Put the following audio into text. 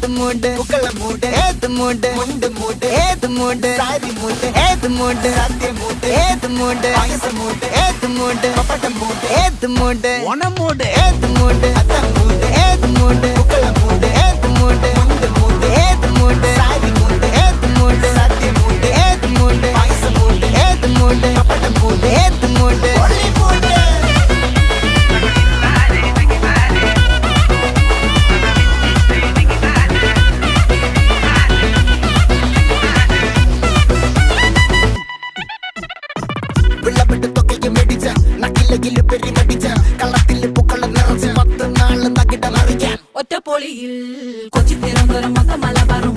ഏത് മൂട് പുക്കള മൂട് ഏത് മൂട് മുണ്ട് മൂട് ഏത് മൂട് സാരി മൂട് ഏത് മൂട് സദ്യ മൂട് ഏത് മൂട് പായസ മൂട് ഏത് മൂട് പപ്പടം മൂട് ഏത് മൂട് ഓണം മൂട് ഏത് മൂട് അത്തം മൂട് ഏത് മൂട് പുക്കള മൂട് ഏത് മൂട് മുണ്ട് മൂട് ഏത് മൂട് സാരി മൂട് ഏത് മൂട് സദ്യ മൂട് ഏത് മൂട് പായസ മൂട് ഏത് മൂട് പപ്പടം മൂട് ഏത് മൂട് ഒളി മൂട് ഒറ്റപ്പൊളിയിൽ കൊച്ചി തിരുവനന്തപുരം മൊത്തം മലബാറും